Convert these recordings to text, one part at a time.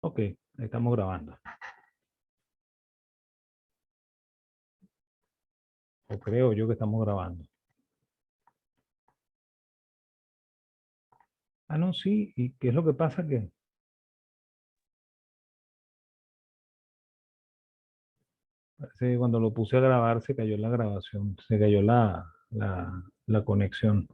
Ok, ahí estamos grabando. O creo yo que estamos grabando. Ah, no, sí. ¿Y qué es lo que pasa? Que parece que cuando lo puse a grabar se cayó la grabación, se cayó la conexión.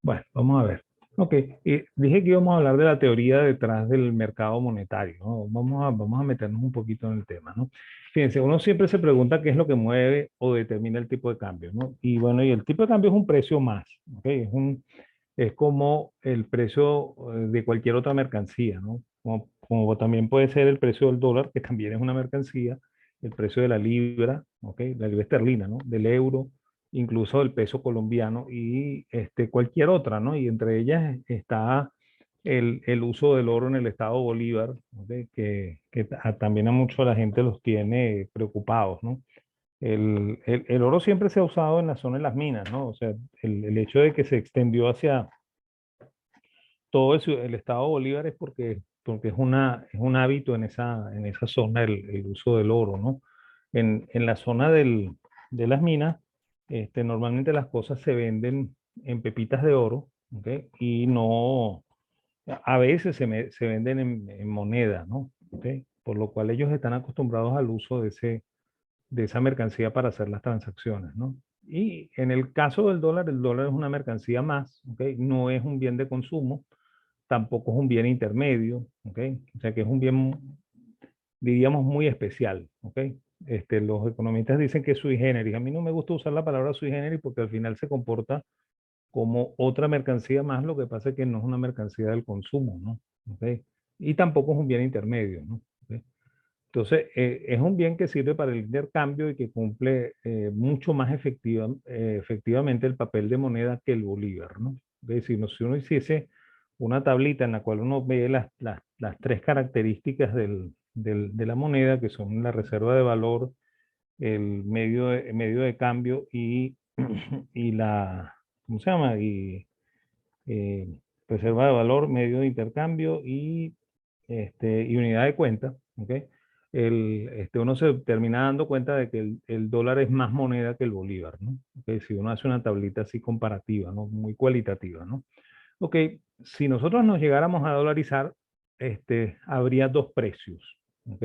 Bueno, vamos a ver. Ok, y dije que íbamos a hablar de la teoría detrás del mercado monetario, ¿no? Vamos a meternos un poquito en el tema, ¿no? Fíjense, uno siempre se pregunta qué es lo que mueve o determina el tipo de cambio, ¿no? Y bueno, y el tipo de cambio es un precio más, ¿ok? Es como el precio de cualquier otra mercancía, ¿no? Como también puede ser el precio del dólar, que también es una mercancía, el precio de la libra, ¿ok? La libra esterlina, ¿no? Del euro, incluso el peso colombiano y cualquier otra, ¿no? Y entre ellas está el uso del oro en el estado Bolívar, ¿ok? También a mucho la gente los tiene preocupados, ¿no? El oro siempre se ha usado en la zona de las minas, ¿no? O sea, el hecho de que se extendió hacia todo el estado Bolívar es porque es un hábito en esa zona el uso del oro, ¿no? En la zona de las minas, normalmente las cosas se venden en pepitas de oro, ¿ok? Y no, a veces se venden en moneda, ¿no? ¿Ok? Por lo cual ellos están acostumbrados al uso de esa mercancía para hacer las transacciones, ¿no? Y en el caso del dólar, el dólar es una mercancía más, ¿ok? No es un bien de consumo, tampoco es un bien intermedio, ¿ok? O sea que es un bien, diríamos, muy especial, ¿ok? Los economistas dicen que es sui generis. A mí no me gusta usar la palabra sui generis porque al final se comporta como otra mercancía más, lo que pasa es que no es una mercancía del consumo, ¿no? ¿Ok? Y tampoco es un bien intermedio, ¿no? ¿Ok? Entonces, es un bien que sirve para el intercambio y que cumple mucho más efectivamente el papel de moneda que el bolívar, ¿no? Es decir, si uno hiciese una tablita en la cual uno ve las tres características de la moneda, que son la reserva de valor, el medio de cambio y ¿cómo se llama? Eh, reserva de valor, medio de intercambio y unidad de cuenta, ¿ok? Uno se termina dando cuenta de que el dólar es más moneda que el bolívar, ¿no? ¿Ok? Si uno hace una tablita así comparativa, ¿no? Muy cualitativa, ¿no? Ok, si nosotros nos llegáramos a dolarizar, habría dos precios, ¿ok?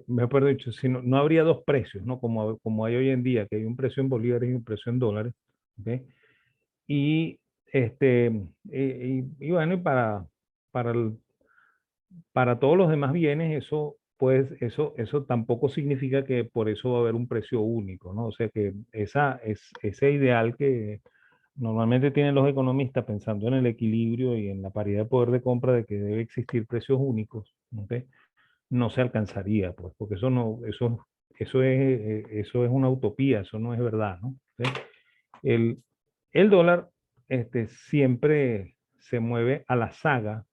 Mejor dicho, si no, no habría dos precios, ¿no? Como hay hoy en día, que hay un precio en bolívares y un precio en dólares, ¿ok? Y, y bueno, para, el- para todos los demás bienes, eso tampoco significa que por eso va a haber un precio único, ¿no? O sea que ese ideal que normalmente tienen los economistas pensando en el equilibrio y en la paridad de poder de compra de que debe existir precios únicos, ¿ok? No se alcanzaría, pues, porque eso es una utopía, eso no es verdad, ¿no? ¿Ok? El, el dólar siempre se mueve a la saga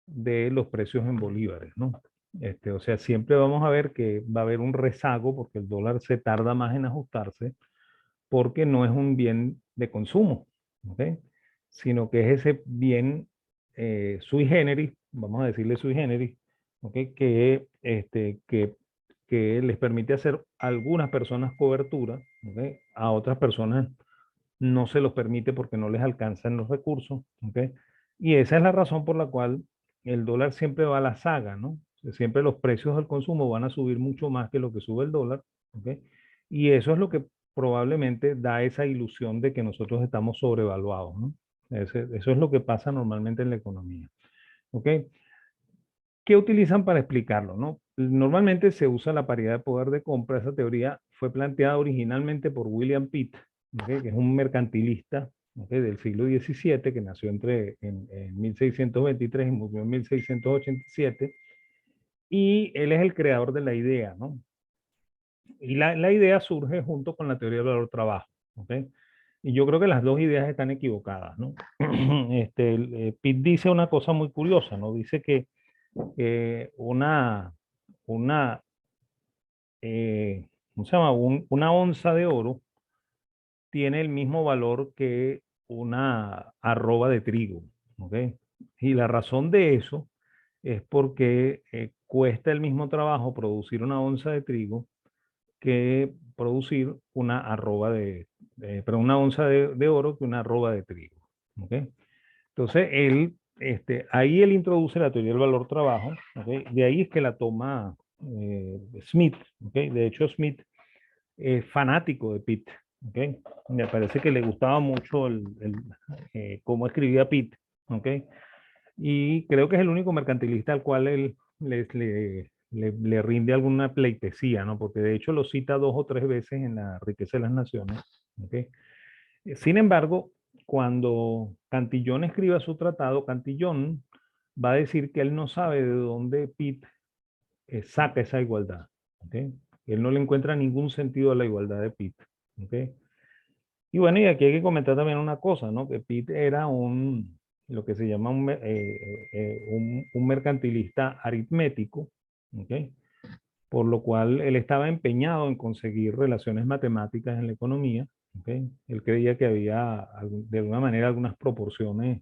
de los precios en bolívares, ¿no? O sea, siempre vamos a ver que va a haber un rezago porque el dólar se tarda más en ajustarse porque no es un bien de consumo, ¿ok? Sino que es ese bien sui generis, vamos a decirle sui generis, ¿ok? Que les permite hacer a algunas personas cobertura, ¿ok? A otras personas no se los permite porque no les alcanzan los recursos, ¿ok? Y esa es la razón por la cual el dólar siempre va a la saga, ¿no? Siempre los precios del consumo van a subir mucho más que lo que sube el dólar, ¿ok? Y eso es lo que probablemente da esa ilusión de que nosotros estamos sobrevaluados, ¿no? Eso es lo que pasa normalmente en la economía, ¿ok? ¿Qué utilizan para explicarlo, no? Normalmente se usa la paridad de poder de compra. Esa teoría fue planteada originalmente por William Pitt, ¿ok? Que es un mercantilista, ¿ok? Del siglo XVII, que nació en 1623 y murió en 1687. Y él es el creador de la idea, ¿no? Y la idea surge junto con la teoría del valor-trabajo, ¿ok? Y yo creo que las dos ideas están equivocadas, ¿no? Pitt dice una cosa muy curiosa, ¿no? Dice que una ¿cómo se llama? Una onza de oro tiene el mismo valor que una arroba de trigo, ¿ok? Y la razón de eso es porque cuesta el mismo trabajo producir una onza de trigo que producir una arroba perdón, una onza de oro que una arroba de trigo. ¿Okay? Entonces, ahí él introduce la teoría del valor trabajo. ¿Okay? De ahí es que la toma Smith. ¿Okay? De hecho, Smith es fanático de Pitt. ¿Okay? Me parece que le gustaba mucho cómo escribía Pitt. ¿Okay? Y creo que es el único mercantilista al cual él le rinde alguna pleitesía, ¿no? Porque de hecho lo cita 2 o 3 veces en la riqueza de las naciones. ¿Okay? Sin embargo, cuando Cantillón escriba su tratado, Cantillón va a decir que él no sabe de dónde Pitt saca esa igualdad. ¿Okay? Él no le encuentra ningún sentido a la igualdad de Pitt. ¿Okay? Y bueno, y aquí hay que comentar también una cosa, ¿no? Que Pitt era lo que se llama un mercantilista aritmético, ¿ok? Por lo cual él estaba empeñado en conseguir relaciones matemáticas en la economía, ¿ok? Él creía que había, de alguna manera, algunas proporciones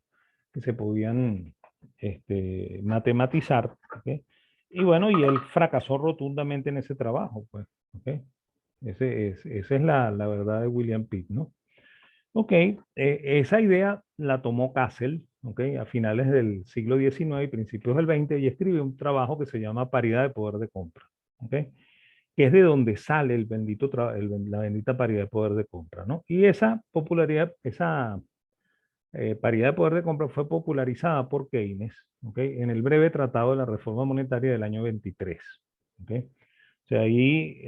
que se podían matematizar, ¿ok? Y bueno, y él fracasó rotundamente en ese trabajo, pues, ¿ok? Esa es la verdad de William Pitt, ¿no? Ok, esa idea la tomó Cassel, ok, a finales del siglo XIX y principios del XX y escribió un trabajo que se llama Paridad de Poder de Compra, ok, que es de donde sale la bendita paridad de poder de compra, ¿no? Y esa popularidad, esa paridad de poder de compra fue popularizada por Keynes, ok, en el breve tratado de la reforma monetaria del año 23, ok. O sea, ahí,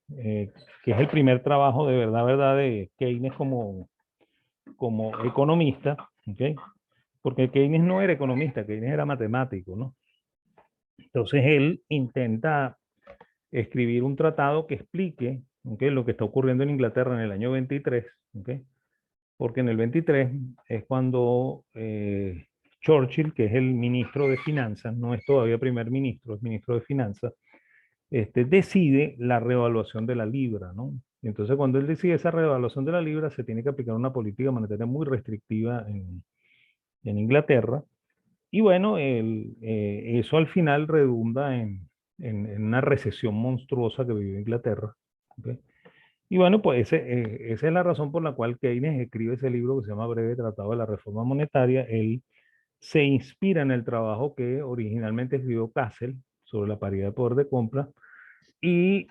que es el primer trabajo de verdad de Keynes como economista, ¿okay? Porque Keynes no era economista, Keynes era matemático, ¿no? Entonces él intenta escribir un tratado que explique, ¿okay?, lo que está ocurriendo en Inglaterra en el año 23, ¿okay? Porque en el 23 es cuando Churchill, que es el ministro de Finanzas, no es todavía primer ministro, es ministro de Finanzas, decide la revaluación de la libra, ¿no? Y entonces cuando él decide esa revaluación de la libra, se tiene que aplicar una política monetaria muy restrictiva en Inglaterra. Y bueno, eso al final redunda en una recesión monstruosa que vivió Inglaterra. ¿Okay? Y bueno, pues esa es la razón por la cual Keynes escribe ese libro que se llama Breve Tratado de la Reforma Monetaria. Él se inspira en el trabajo que originalmente escribió Cassel sobre la paridad de poder de compra y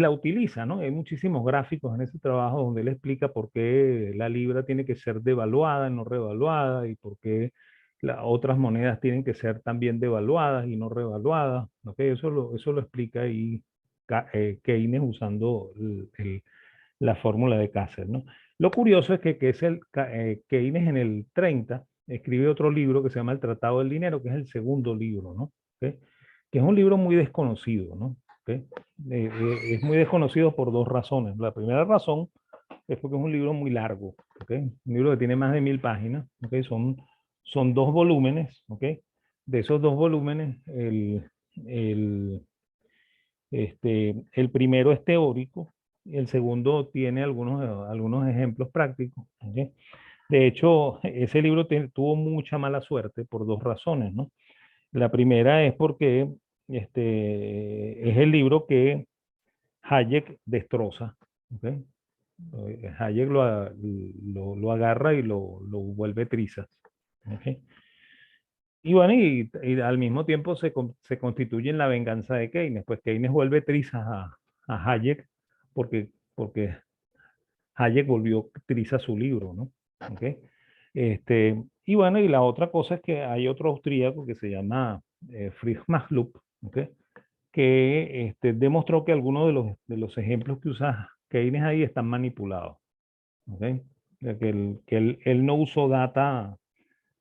la utiliza, ¿no? Hay muchísimos gráficos en ese trabajo donde él explica por qué la libra tiene que ser devaluada y no revaluada y por qué las otras monedas tienen que ser también devaluadas y no revaluadas. ¿Okay? Eso lo explica ahí Keynes usando la fórmula de Cassel, ¿no? Lo curioso es que Keynes en el 30 escribe otro libro que se llama El Tratado del Dinero, que es el segundo libro, ¿no? ¿Okay? Que es un libro muy desconocido, ¿no? ¿Okay? Es muy desconocido por 2 razones. La primera razón es porque es un libro muy largo, ¿okay? Un libro que tiene más de 1000 páginas, ¿okay? Son 2 volúmenes, ¿okay? De esos 2 volúmenes, el, el primero es teórico y el segundo tiene algunos ejemplos prácticos, ¿okay? De hecho, ese libro tuvo mucha mala suerte por 2 razones, ¿no? La primera es porque es el libro que Hayek destroza. ¿Okay? Hayek lo agarra y lo vuelve trizas. ¿Okay? Y bueno, y al mismo tiempo se constituye en la venganza de Keynes. Pues Keynes vuelve trizas a Hayek porque Hayek volvió trizas su libro, ¿no? ¿Okay? Y bueno, y la otra cosa es que hay otro austríaco que se llama Friedrich Maglup, ¿okay?, que demostró que algunos de los ejemplos que usa Keynes ahí están manipulados. ¿Okay? Él no usó data,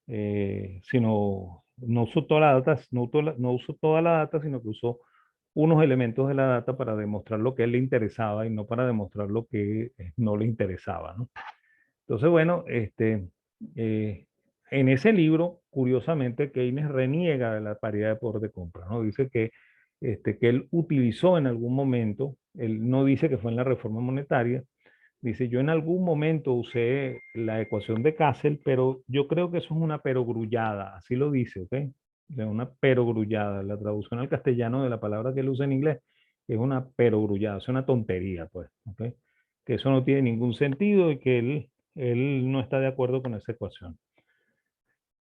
sino no usó toda la data, no usó toda la data, sino que usó unos elementos de la data para demostrar lo que a él le interesaba y no para demostrar lo que no le interesaba, ¿no? Entonces, bueno, eh, en ese libro, curiosamente, Keynes reniega de la paridad de poder de compra, ¿no? Dice que él utilizó en algún momento, él no dice que fue en la reforma monetaria, Dice, yo en algún momento usé la ecuación de Castle, pero yo creo que eso es una perogrullada, así lo dice, ¿ok? O sea, una perogrullada, la traducción al castellano de la palabra que él usa en inglés es una perogrullada, es una tontería, pues, ¿ok? Que eso no tiene ningún sentido y que él no está de acuerdo con esa ecuación.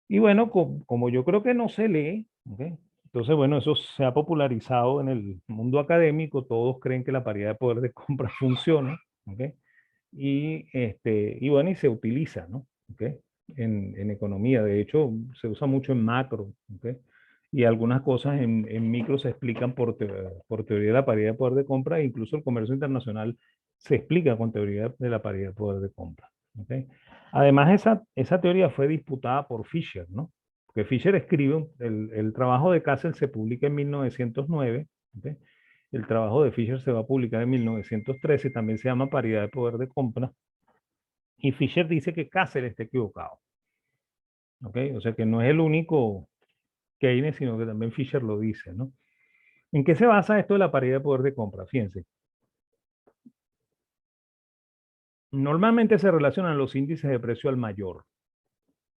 Y bueno, como yo creo que no se lee, ¿ok? Entonces, bueno, eso se ha popularizado en el mundo académico, todos creen que la paridad de poder de compra funciona, ¿ok? Y bueno, y se utiliza, ¿no? ¿Okay? En economía. De hecho, se usa mucho en macro, ¿okay? Y algunas cosas en micro se explican por teoría de la paridad de poder de compra, e incluso el comercio internacional se explica con teoría de la paridad de poder de compra, ¿okay? Además, esa teoría fue disputada por Fisher, ¿no? Porque Fisher escribe, el trabajo de Castle se publica en 1909, ¿okay? El trabajo de Fisher se va a publicar en 1913, también se llama paridad de poder de compra. Y Fisher dice que Castle está equivocado. ¿Ok? O sea que no es el único Keynes, sino que también Fisher lo dice, ¿no? ¿En qué se basa esto de la paridad de poder de compra? Fíjense. Normalmente se relacionan los índices de precio al mayor.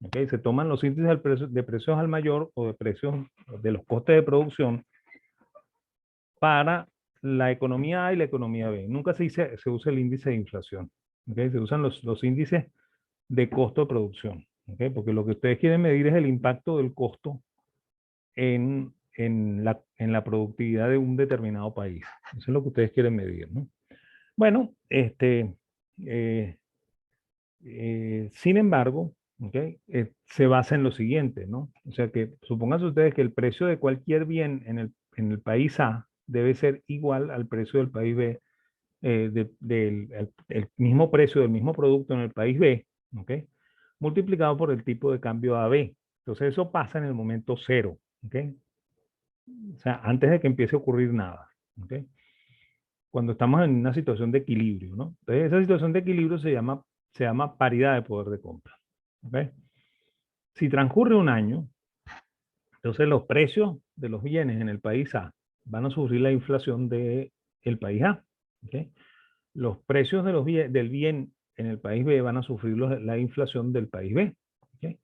¿Ok? Se toman los índices de precios al mayor o de precios de los costes de producción para la economía A y la economía B. Nunca se usa el índice de inflación. ¿Okay? Se usan los índices de costo de producción. ¿Okay? Porque lo que ustedes quieren medir es el impacto del costo en la productividad de un determinado país. Eso es lo que ustedes quieren medir, ¿no? Bueno, eh, sin embargo, ¿okay? Se basa en lo siguiente, ¿no? O sea que supongan ustedes que el precio de cualquier bien en el país A debe ser igual al precio del país B, el mismo precio del mismo producto en el país B, ¿ok? Multiplicado por el tipo de cambio AB. Entonces eso pasa en el momento cero, ¿ok? O sea, antes de que empiece a ocurrir nada, ¿ok? Cuando estamos en una situación de equilibrio, ¿no? Entonces esa situación de equilibrio se llama paridad de poder de compra, ¿ok? Si transcurre un año, entonces los precios de los bienes en el país A van a sufrir la inflación del país A, ¿ok? Los precios del bien en el país B van a sufrir la inflación del país B, ¿ok?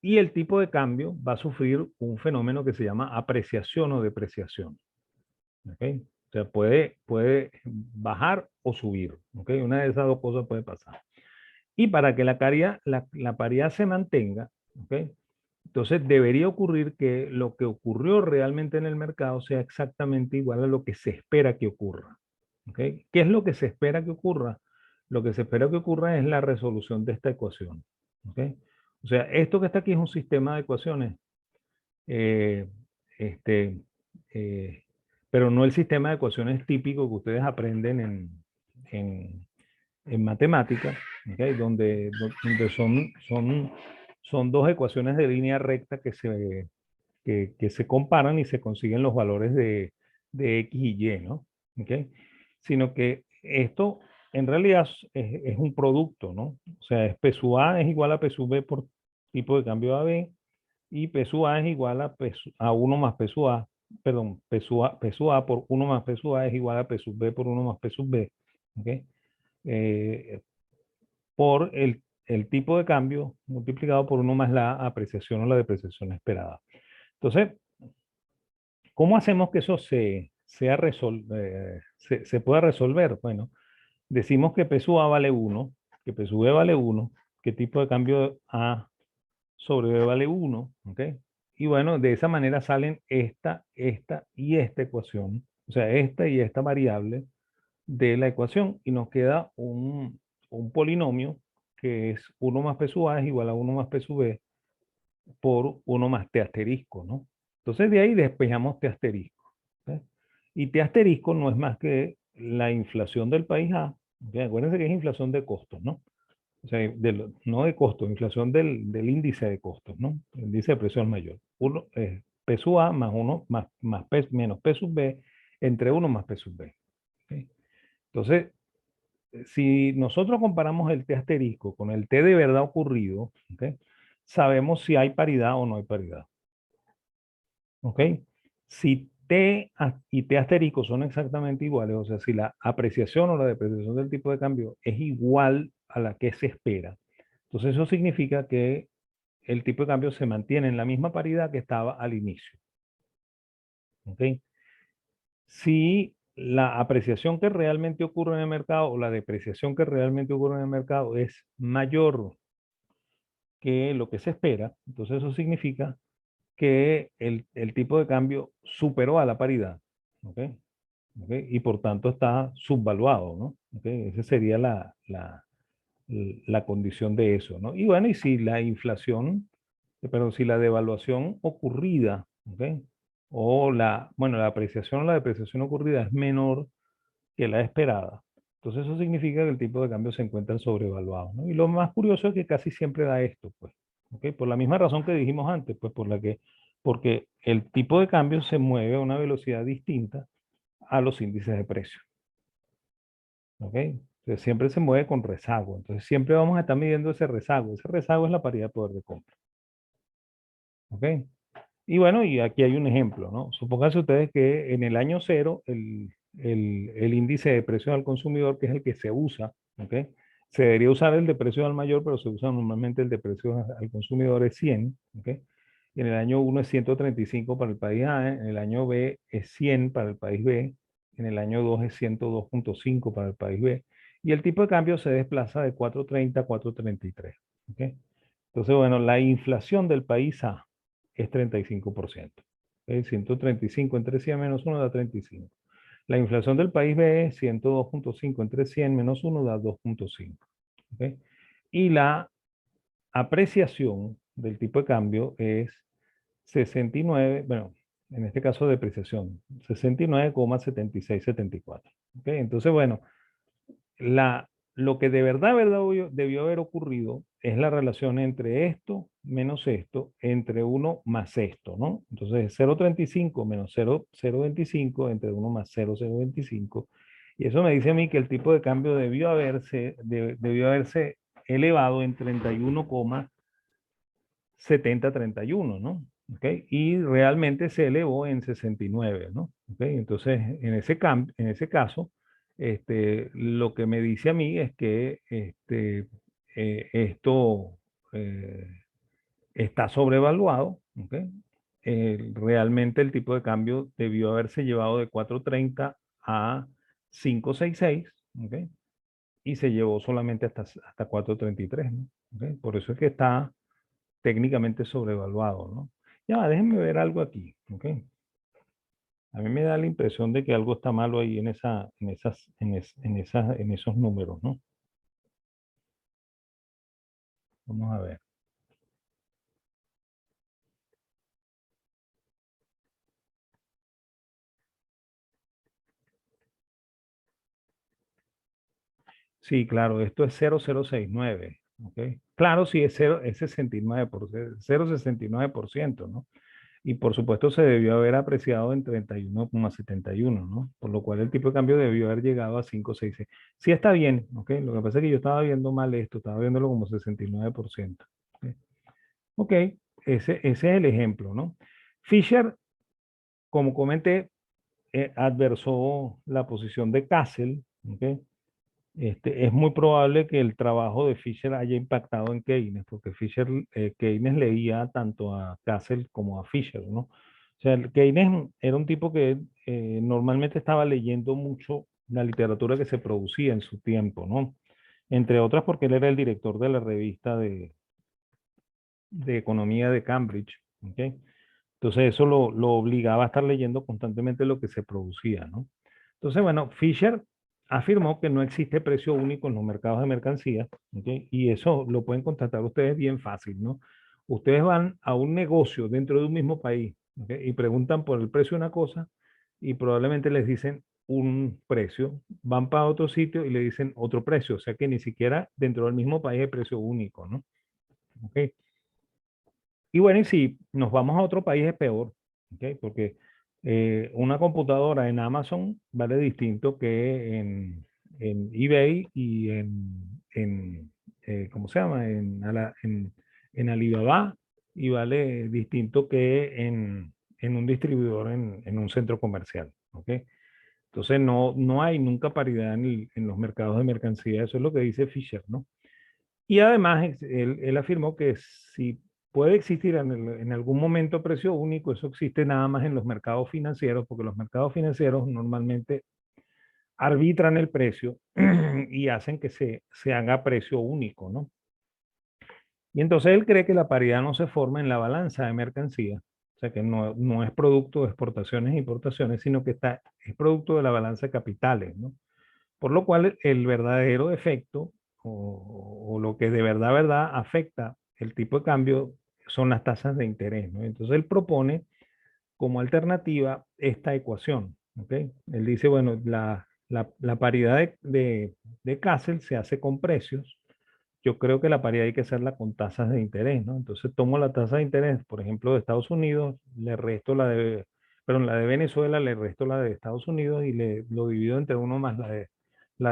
Y el tipo de cambio va a sufrir un fenómeno que se llama apreciación o depreciación, ¿ok? O sea, puede bajar o subir, ¿ok? Una de esas dos cosas puede pasar. Y para que la paridad se mantenga, ¿ok? Entonces debería ocurrir que lo que ocurrió realmente en el mercado sea exactamente igual a lo que se espera que ocurra. ¿Ok? ¿Qué es lo que se espera que ocurra? Lo que se espera que ocurra es la resolución de esta ecuación. ¿Ok? O sea, esto que está aquí es un sistema de ecuaciones, eh, este, eh, pero no el sistema de ecuaciones típico que ustedes aprenden en, en matemáticas, ¿okay? Donde son dos ecuaciones de línea recta que se comparan y se consiguen los valores de X y Y, ¿no? ¿Okay? Sino que esto en realidad es un producto, ¿no? O sea, P sub A es igual a P sub B por tipo de cambio AB y P sub A es igual a 1 más P sub A, perdón, P sub A por 1 más P sub A es igual a P sub B por 1 más P sub B, ¿ok? Eh, por el tipo de cambio multiplicado por 1 más la apreciación o la depreciación esperada. Entonces, ¿cómo hacemos que eso se pueda resolver? Bueno, decimos que P sub A vale 1, que P sub B vale 1, que tipo de cambio A sobre B vale 1, ¿ok? Y bueno, de esa manera salen esta y esta ecuación, o sea, esta y esta variable de la ecuación y nos queda un polinomio que es 1 más P sub A es igual a 1 más P sub B por 1 más T asterisco, ¿no? Entonces de ahí despejamos T asterisco. ¿Okay? Y T asterisco no es más que la inflación del país A. ¿Okay? Acuérdense que es inflación de costos, ¿no? O sea, no de costos, inflación del índice de costos, ¿no? El índice de precios mayor. Uno, P sub A más 1 más P, menos P sub B entre 1 más P sub B. ¿Okay? Entonces, si nosotros comparamos el T asterisco con el T de verdad ocurrido, ¿okay? Sabemos si hay paridad o no hay paridad. ¿Ok? Si Y T asterisco son exactamente iguales, o sea, si la apreciación o la depreciación del tipo de cambio es igual a la que se espera, entonces eso significa que el tipo de cambio se mantiene en la misma paridad que estaba al inicio. ¿Ok? Si la apreciación que realmente ocurre en el mercado o la depreciación que realmente ocurre en el mercado es mayor que lo que se espera, entonces eso significa que el tipo de cambio superó a la paridad. ¿Ok? ¿Ok? Y por tanto está subvaluado, ¿no? ¿Ok? Esa sería la condición de eso, ¿no? Y bueno, y si la inflación, pero si la devaluación ocurrida, ¿ok? O bueno, la apreciación o la depreciación ocurrida es menor que la esperada, entonces eso significa que el tipo de cambio se encuentra sobrevaluado, ¿no? Y lo más curioso es que casi siempre da esto, pues, ¿ok? Por la misma razón que dijimos antes, pues porque el tipo de cambio se mueve a una velocidad distinta a los índices de precios. ¿Ok? Entonces siempre se mueve con rezago. Entonces siempre vamos a estar midiendo ese rezago. Ese rezago es la paridad de poder de compra. ¿Ok? Y bueno, y aquí hay un ejemplo, ¿no? Supónganse ustedes que en el año cero el índice de precios al consumidor, que es el que se usa, ¿ok? Se debería usar el de precios al mayor, pero se usa normalmente el de precios al consumidor es 100, ¿ok? Y en el año uno es 135 para el país A, en el año B es 100 para el país B, en el año 2 es 102.5 para el país B, y el tipo de cambio se desplaza de 4.30 a 4.33, ¿ok? Entonces, bueno, la inflación del país A es 35%. 135 entre 100 menos 1 da 35. La inflación del país B es 102.5 entre 100 menos 1 da 2.5. ¿Ok? Y la apreciación del tipo de cambio es 69, bueno, en este caso depreciación, 69,7674. ¿Ok? Entonces, bueno, lo que de verdad debió haber ocurrido es la relación entre esto menos esto, entre uno más esto, ¿no? Entonces 0,35 menos 0,025 entre uno más 0,025. Y eso me dice a mí que el tipo de cambio debió haberse elevado en 31,7031, ¿no? ¿Ok? Y realmente se elevó en 69, ¿no? ¿Ok? Entonces, en ese caso, lo que me dice a mí es que esto eh, está sobrevaluado, ¿ok? Realmente el tipo de cambio debió haberse llevado de 4.30 a 5.66, ¿ok? Y se llevó solamente hasta 4.33, ¿no? ¿Ok? Por eso es que está técnicamente sobrevaluado, ¿no? Ya, déjenme ver algo aquí, ¿ok? A mí me da la impresión de que algo está malo ahí en esos números, ¿no? Vamos a ver. Sí, claro, esto es 0,069, ¿ok? Claro, sí, es 0, es 69%, 0,69%, ¿no? Y por supuesto se debió haber apreciado en 31,71, ¿no? Por lo cual el tipo de cambio debió haber llegado a 5,66. Sí está bien, ¿ok? Lo que pasa es que yo estaba viendo mal esto, estaba viéndolo como 69%. ¿Ok? Ok, ese es el ejemplo, ¿no? Fisher, como comenté, adversó la posición de Castle, ¿ok? Es muy probable que el trabajo de Fisher haya impactado en Keynes, porque Keynes leía tanto a Castle como a Fisher, ¿no? O sea, Keynes era un tipo que normalmente estaba leyendo mucho la literatura que se producía en su tiempo, ¿no? Entre otras porque él era el director de la revista de economía de Cambridge, ¿ok? Entonces eso lo obligaba a estar leyendo constantemente lo que se producía, ¿no? Entonces, bueno, Fisher afirmó que no existe precio único en los mercados de mercancías, ¿ok? Y eso lo pueden constatar ustedes bien fácil, ¿no? Ustedes van a un negocio dentro de un mismo país, ¿ok? Y preguntan por el precio de una cosa y probablemente les dicen un precio, van para otro sitio y le dicen otro precio, o sea que ni siquiera dentro del mismo país hay precio único, ¿no? ¿Ok? Y bueno, y si nos vamos a otro país es peor, ¿ok? Porque una computadora en Amazon vale distinto que en eBay y ¿cómo se llama? En Alibaba y vale distinto que en un distribuidor en un centro comercial. ¿Ok? Entonces no hay nunca paridad en los mercados de mercancía. Eso es lo que dice Fisher, ¿no? Y además, él afirmó que si puede existir en algún momento precio único, eso existe nada más en los mercados financieros, porque los mercados financieros normalmente arbitran el precio y hacen que se haga precio único, ¿no? Y entonces él cree que la paridad no se forma en la balanza de mercancía, o sea que no es producto de exportaciones e importaciones, sino que es producto de la balanza de capitales, ¿no? Por lo cual el verdadero efecto o lo que de verdad afecta el tipo de cambio son las tasas de interés, ¿no? Entonces él propone como alternativa esta ecuación, ¿ok? Él dice, bueno, la paridad de Castle se hace con precios. Yo creo que la paridad hay que hacerla con tasas de interés, ¿no? Entonces tomo la tasa de interés, por ejemplo, de Estados Unidos, le resto perdón, la de Venezuela, le resto la de Estados Unidos y lo divido entre uno más la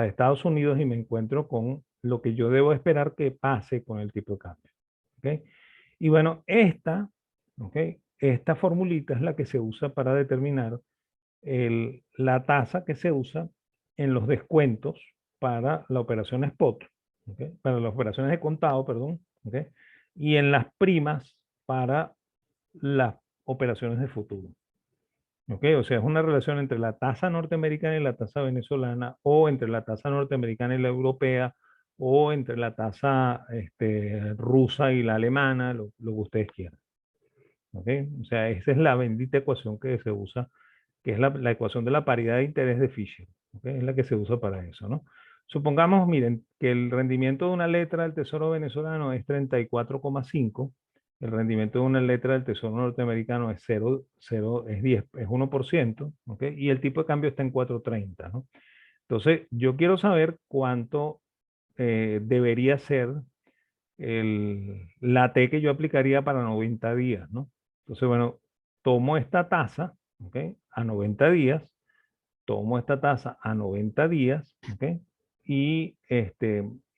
de Estados Unidos y me encuentro con lo que yo debo esperar que pase con el tipo de cambio, ¿ok? Y bueno, ¿ok? Esta formulita es la que se usa para determinar la tasa que se usa en los descuentos para la operación spot, ¿okay? Para las operaciones de contado, perdón, ¿okay? Y en las primas para las operaciones de futuro. ¿Okay? O sea, es una relación entre la tasa norteamericana y la tasa venezolana, o entre la tasa norteamericana y la europea, o entre la tasa rusa y la alemana, lo que ustedes quieran. ¿Okay? O sea, esa es la bendita ecuación que se usa, que es la ecuación de la paridad de interés de Fisher. ¿Okay? Es la que se usa para eso, ¿no? Supongamos, miren, que el rendimiento de una letra del Tesoro venezolano es 34,5, el rendimiento de una letra del Tesoro norteamericano es 0, es 10, es 1%, ¿ok? Y el tipo de cambio está en 4.30, ¿no? Entonces, yo quiero saber cuánto debería ser la T que yo aplicaría para 90 días, ¿no? Entonces, bueno, tomo esta tasa, ¿ok? A 90 días, tomo esta tasa a 90 días, ¿ok? Y,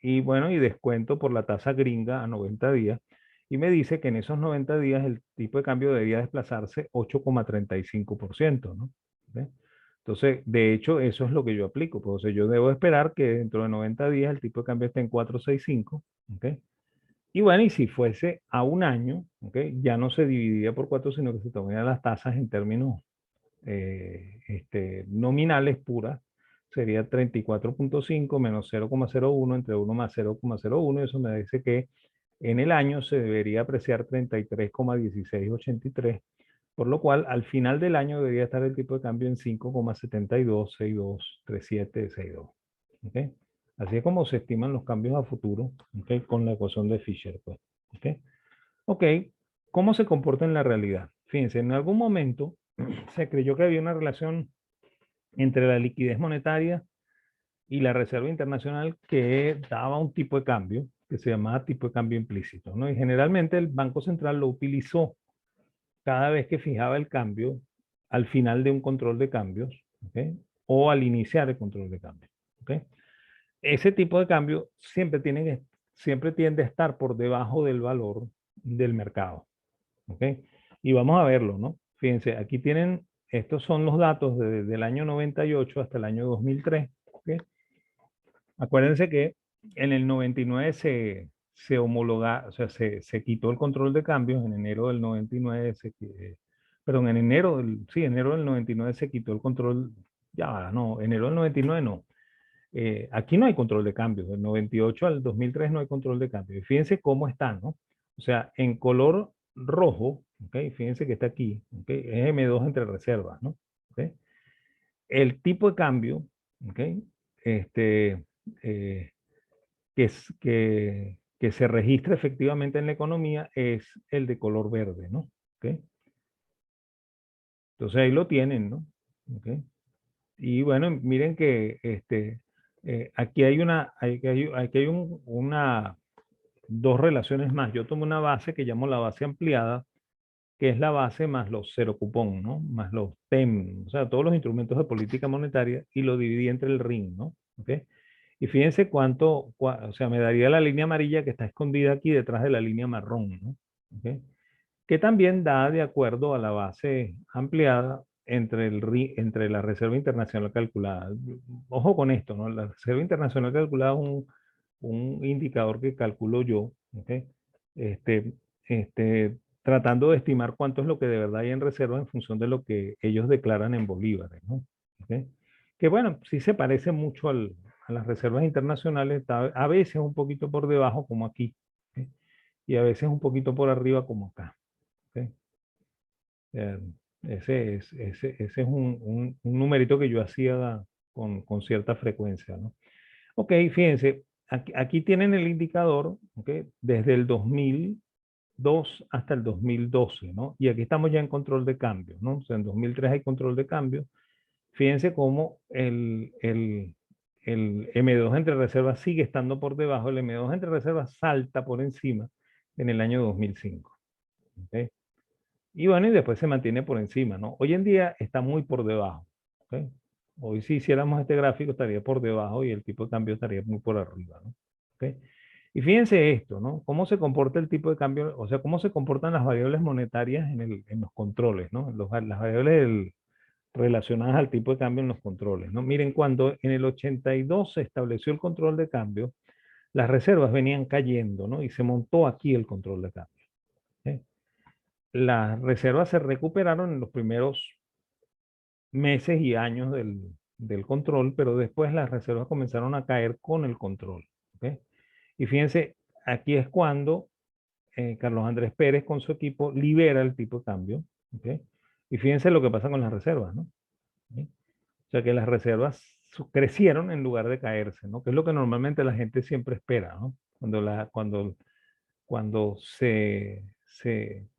y bueno, y descuento por la tasa gringa a 90 días. Y me dice que en esos 90 días el tipo de cambio debería desplazarse 8,35%, ¿no? ¿Ok? Entonces, de hecho, eso es lo que yo aplico. Pues, o sea, yo debo esperar que dentro de 90 días el tipo de cambio esté en 4,65, ¿ok? Y bueno, y si fuese a un año, ¿okay? Ya no se dividía por 4, sino que se tomarían las tasas en términos nominales puras. Sería 34,5 menos 0,01 entre 1 más 0,01. Y eso me dice que en el año se debería apreciar 33,1683. Por lo cual, al final del año debería estar el tipo de cambio en 5,72623762. ¿Okay? Así es como se estiman los cambios a futuro, ¿okay? Con la ecuación de Fisher. Pues, ¿okay? Ok, ¿cómo se comporta en la realidad? Fíjense, en algún momento se creyó que había una relación entre la liquidez monetaria y la Reserva Internacional que daba un tipo de cambio que se llamaba tipo de cambio implícito, ¿no? Y generalmente el Banco Central lo utilizó cada vez que fijaba el cambio al final de un control de cambios, ¿okay? O al iniciar el control de cambios, ¿okay? Ese tipo de cambio siempre tiende a estar por debajo del valor del mercado, ¿okay? Y vamos a verlo, ¿no? Fíjense, aquí tienen, estos son los datos desde el año 98 hasta el año 2003, ¿okay? Acuérdense que en el 99 se homologa, o sea, se quitó el control de cambios en enero del 99, perdón, sí, enero del 99 se quitó el control, ya, no, enero del 99 no. Aquí no hay control de cambios, del 98 al 2003 no hay control de cambios. Y fíjense cómo está, ¿no? O sea, en color rojo, ¿ok? Fíjense que está aquí, ¿ok? Es M2 entre reservas, ¿no? ¿Ok? El tipo de cambio, ¿ok? Este, eh, que se registra efectivamente en la economía es el de color verde, ¿no? ¿Ok? Entonces ahí lo tienen, ¿no? ¿Ok? Y bueno, miren que aquí hay dos relaciones más. Yo tomo una base que llamo la base ampliada, que es la base más los cero cupón, ¿no? Más los TEM, o sea, todos los instrumentos de política monetaria, y lo dividí entre el RIN, ¿no? ¿Ok? Y fíjense o sea, me daría la línea amarilla que está escondida aquí detrás de la línea marrón, ¿no? ¿Ok? que también da de acuerdo a la base ampliada entre la Reserva Internacional calculada. Ojo con esto, ¿no? La Reserva Internacional calculada es un indicador que calculo yo, ¿ok? Este, tratando de estimar cuánto es lo que de verdad hay en reserva en función de lo que ellos declaran en bolívares, ¿no? ¿Ok? Que bueno, sí se parece mucho a las reservas internacionales, a veces un poquito por debajo como aquí, ¿ok? Y a veces un poquito por arriba como acá. ¿Ok? Eh, ese es un numerito que yo hacía con cierta frecuencia, ¿no? Ok, fíjense, aquí tienen el indicador, ¿ok? Desde el 2002 hasta el 2012, ¿no? Y aquí estamos ya en control de cambio, ¿no? O sea, en 2003 hay control de cambio. Fíjense cómo el M2 entre reservas sigue estando por debajo, el M2 entre reservas salta por encima en el año 2005. ¿Ok? Y bueno, y después se mantiene por encima, ¿no? Hoy en día está muy por debajo. ¿Ok? Hoy si hiciéramos este gráfico estaría por debajo y el tipo de cambio estaría muy por arriba, ¿no? ¿Ok? Y fíjense esto, ¿no? Cómo se comporta el tipo de cambio, o sea, cómo se comportan las variables monetarias en los controles, ¿no? Las variables relacionadas al tipo de cambio en los controles, ¿no? Miren, cuando en el 82 se estableció el control de cambio, las reservas venían cayendo, ¿no? Y se montó aquí el control de cambio. ¿Ok? Las reservas se recuperaron en los primeros meses y años del control, pero después las reservas comenzaron a caer con el control. ¿Ok? Y fíjense, aquí es cuando Carlos Andrés Pérez con su equipo libera el tipo de cambio. ¿Ok? Y fíjense lo que pasa con las reservas, ¿no? ¿Ok? O sea que las reservas crecieron en lugar de caerse, ¿no? Que es lo que normalmente la gente siempre espera, ¿no? Cuando ¿cómo se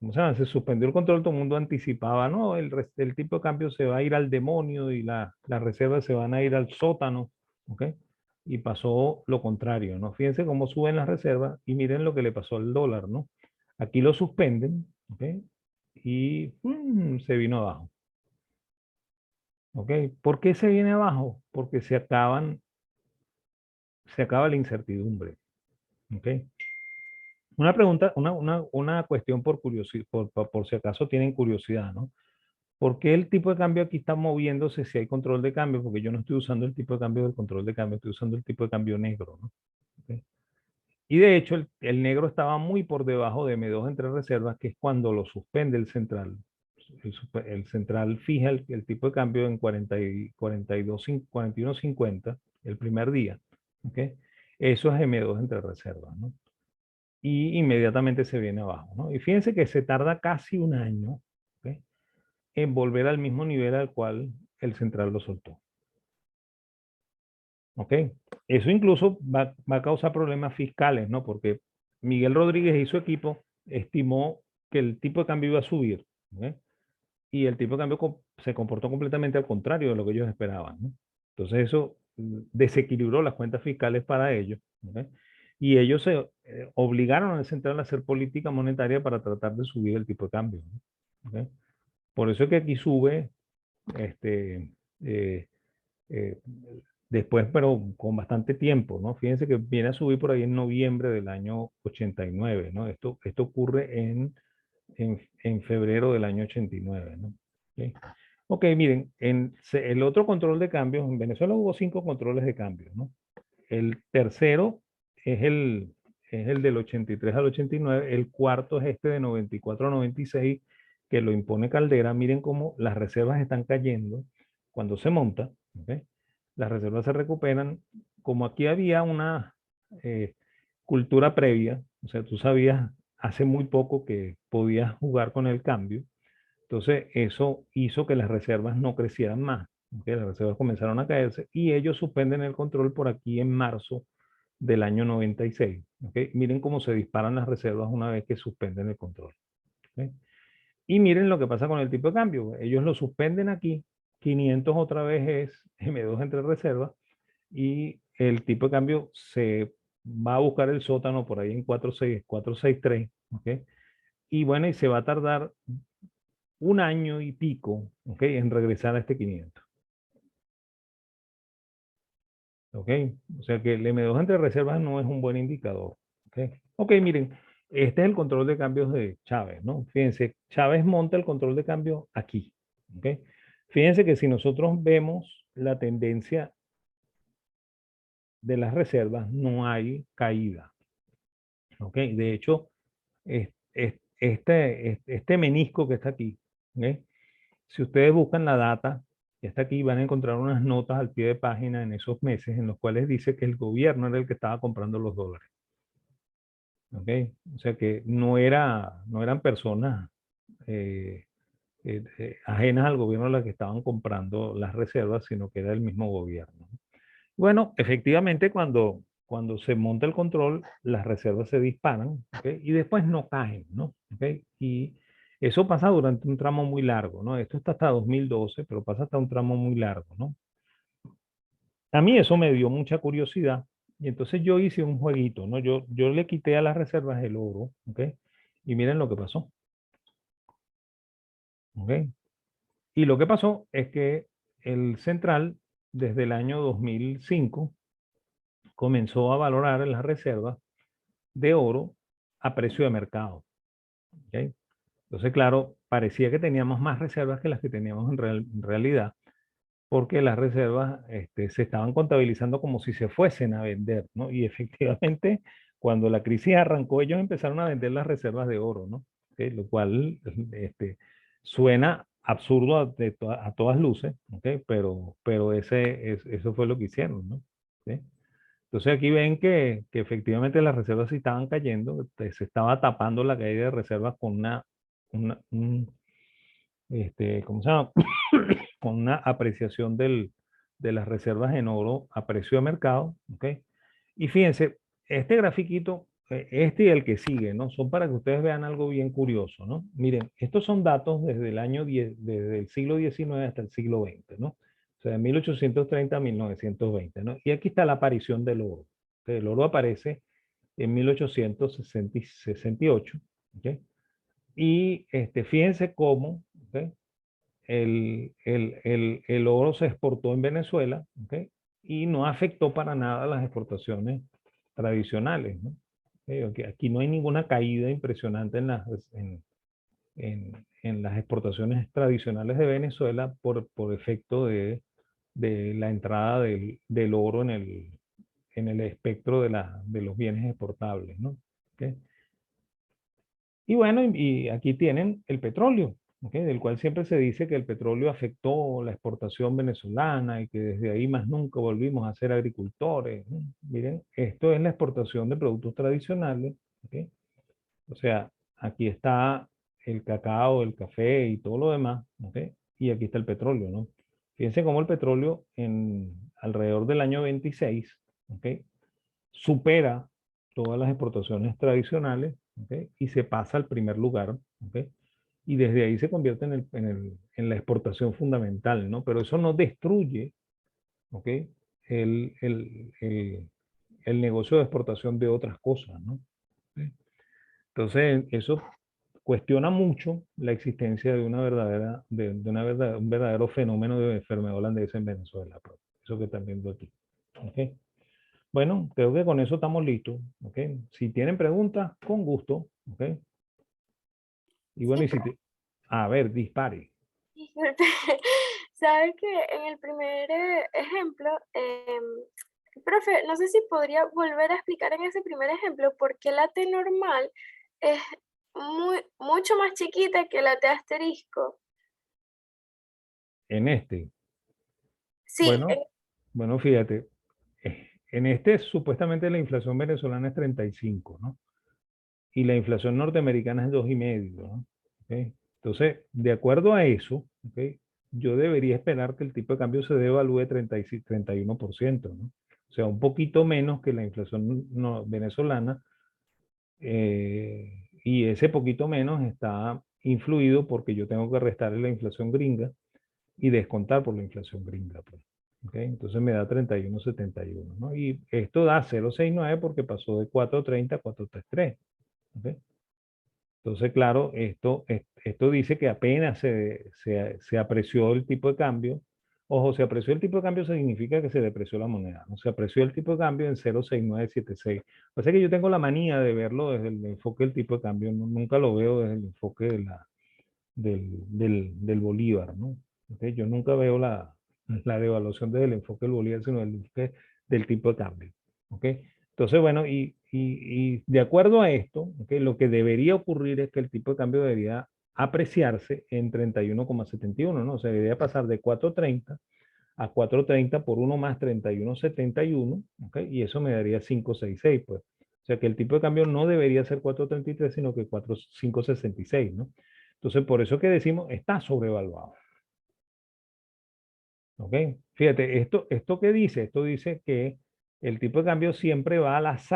llama? Se suspendió el control, todo el mundo anticipaba, no, el tipo de cambio se va a ir al demonio y las reservas se van a ir al sótano, ¿ok? Y pasó lo contrario, ¿no? Fíjense cómo suben las reservas y miren lo que le pasó al dólar, ¿no? Aquí lo suspenden, ¿ok? Y se vino abajo, ¿ok? ¿Por qué se viene abajo? Porque se acaba la incertidumbre, ¿ok? Una pregunta, una cuestión por curiosidad, por si acaso tienen curiosidad, ¿no? ¿Por qué el tipo de cambio aquí está moviéndose si hay control de cambio? Porque yo no estoy usando el tipo de cambio del control de cambio, estoy usando el tipo de cambio negro, ¿no? ¿Ok? Y de hecho, el negro estaba muy por debajo de M2 entre reservas, que es cuando lo suspende el central. El central fija el tipo de cambio en 41.50 el primer día. ¿Ok? Eso es M2 entre reservas, ¿no? Y inmediatamente se viene abajo, ¿no? Y fíjense que se tarda casi un año, ¿ok? En volver al mismo nivel al cual el central lo soltó. ¿Ok? Eso incluso va a causar problemas fiscales, ¿no? Porque Miguel Rodríguez y su equipo estimó que el tipo de cambio iba a subir, ¿ok? Y el tipo de cambio se comportó completamente al contrario de lo que ellos esperaban, ¿no? Entonces eso desequilibró las cuentas fiscales para ellos, ¿ok? Y ellos se obligaron al central a hacer política monetaria para tratar de subir el tipo de cambio, ¿no? ¿Ok? Por eso es que aquí sube este, eh, eh, después, pero con bastante tiempo, ¿no? Fíjense que viene a subir por ahí en noviembre del año 89, ¿no? Esto ocurre en febrero del año 89, ¿no? ¿Okay? Ok, miren, el otro control de cambios, en Venezuela hubo 5 controles de cambios, ¿no? El tercero es es el del 83 al 89, el cuarto es este de 94 a 96, que lo impone Caldera. Miren cómo las reservas están cayendo cuando se monta, ¿okay? Las reservas se recuperan. Como aquí había una cultura previa, o sea, tú sabías hace muy poco que podías jugar con el cambio, entonces eso hizo que las reservas no crecieran más, ¿okay? Las reservas comenzaron a caerse y ellos suspenden el control por aquí en marzo del año 96. ¿Okay? Miren cómo se disparan las reservas una vez que suspenden el control. ¿Okay? Y miren lo que pasa con el tipo de cambio. Ellos lo suspenden aquí, 500 otra vez es M2 entre reservas y el tipo de cambio se va a buscar el sótano por ahí en 4.6, 4.63. ¿Okay? Y bueno, y se va a tardar un año y pico, ¿okay? En regresar a este 500. ¿Ok? O sea que el M2 entre reservas no es un buen indicador. ¿Ok? Ok, miren, Este es el control de cambios de Chávez, ¿no? Fíjense, Chávez monta el control de cambio aquí, ¿ok? Fíjense que si nosotros vemos la tendencia de las reservas, no hay caída, ¿ok? De hecho, este menisco que está aquí, ¿ok? Si ustedes buscan la data que está aquí, van a encontrar unas notas al pie de página en esos meses en los cuales dice que el gobierno era el que estaba comprando los dólares. ¿Ok? O sea que no eran personas ajenas al gobierno las que estaban comprando las reservas, sino que era el mismo gobierno. Bueno, efectivamente, cuando se monta el control, las reservas se disparan, ¿ok? Y después no caen, ¿no? ¿Ok? Y eso pasa durante un tramo muy largo, ¿no? Esto está hasta 2012, pero pasa hasta un tramo muy largo, ¿no? A mí eso me dio mucha curiosidad y entonces yo hice un jueguito, ¿no? Yo le quité a las reservas el oro, ¿ok? Y miren lo que pasó, ¿ok? Y lo que pasó es que el central, desde el año 2005, comenzó a valorar las reservas de oro a precio de mercado, ¿ok? Entonces, claro, parecía que teníamos más reservas que las que teníamos en realidad, porque las reservas se estaban contabilizando como si se fuesen a vender, ¿no? Y efectivamente, cuando la crisis arrancó, ellos empezaron a vender las reservas de oro, ¿no? ¿Okay? Lo cual suena absurdo a todas luces, ¿ok? Pero eso fue lo que hicieron, ¿no? ¿Okay? Entonces aquí ven que efectivamente las reservas sí estaban cayendo, se estaba tapando la caída de reservas con ¿cómo se llama? Con una apreciación de las reservas en oro a precio de mercado, ¿ok? Y fíjense, este grafiquito, este y el que sigue, ¿no? Son para que ustedes vean algo bien curioso, ¿no? Miren, estos son datos desde el año 10, desde el siglo XIX hasta el siglo XX, ¿no? O sea, de 1830 a 1920, ¿no? Y aquí está la aparición del oro. El oro aparece en 1868, ¿ok? Y fíjense cómo, ¿ok? El oro se exportó en Venezuela, ¿ok? Y no afectó para nada las exportaciones tradicionales, ¿no? Aquí no hay ninguna caída impresionante en las exportaciones tradicionales de Venezuela por efecto de la entrada del oro en el espectro de los bienes exportables, ¿no? ¿Okay? Y bueno, y aquí tienen el petróleo, ¿ok? Del cual siempre se dice que el petróleo afectó la exportación venezolana y que desde ahí más nunca volvimos a ser agricultores, ¿no? Miren, esto es la exportación de productos tradicionales, ¿ok? O sea, aquí está el cacao, el café y todo lo demás, ¿ok? Y aquí está el petróleo, ¿no? Fíjense cómo el petróleo alrededor del año 26, ¿ok? Supera todas las exportaciones tradicionales, ¿okay? Y se pasa al primer lugar, ¿okay? Y desde ahí se convierte en la exportación fundamental, ¿no? Pero eso no destruye, ¿okay? el, el, el, el negocio de exportación de otras cosas, ¿no? ¿Okay? Entonces, eso cuestiona mucho la existencia de un verdadero fenómeno de enfermedad holandesa en Venezuela, pues. Eso que están viendo aquí. ¿Okay? Bueno, creo que con eso estamos listos, ¿ok? Si tienen preguntas, con gusto, ¿ok? Y bueno, Sí, y si te... A ver, dispare. disculpe. Sabe que en el primer ejemplo, profe, no sé si podría volver a explicar en ese primer ejemplo por qué la T normal es mucho más chiquita que la T asterisco. En este, Sí, bueno, bueno, fíjate, en este supuestamente la inflación venezolana es 35, ¿no? Y la inflación norteamericana es 2,5, ¿no? ¿Ok? Entonces, de acuerdo a eso, ¿ok? Yo debería esperar que el tipo de cambio se devalúe 31%, ¿no? O sea, un poquito menos que la inflación venezolana, y ese poquito menos está influido porque yo tengo que restarle la inflación gringa y descontar por la inflación gringa, pues. ¿Okay? Entonces me da 31,71, ¿no? Y esto da 0,69 porque pasó de 4,30 a 4,33. ¿Okay? Entonces, claro, esto dice que apenas se apreció el tipo de cambio, Ojo, se apreció el tipo de cambio significa que se depreció la moneda, ¿no? Se apreció el tipo de cambio en 0,6976. Pasa que yo tengo la manía de verlo desde el enfoque del tipo de cambio, nunca lo veo desde el enfoque del bolívar, ¿no? Entonces, yo nunca veo la devaluación desde el enfoque del bolívar, sino del enfoque del tipo de cambio, ¿ok? Entonces, bueno, y de acuerdo a esto, ¿okay? Lo que debería ocurrir es que el tipo de cambio debería apreciarse en 31,71, ¿no? O sea, debería pasar de 4.30 a 4.30 por 1 más 31,71, ¿ok? Y eso me daría 5,66, pues. O sea que el tipo de cambio no debería ser 4.33, sino que 5,66, ¿no? Entonces, por eso que decimos, está sobrevaluado. ¿Ok? Fíjate, esto que dice, esto dice que el tipo de cambio siempre va al azar.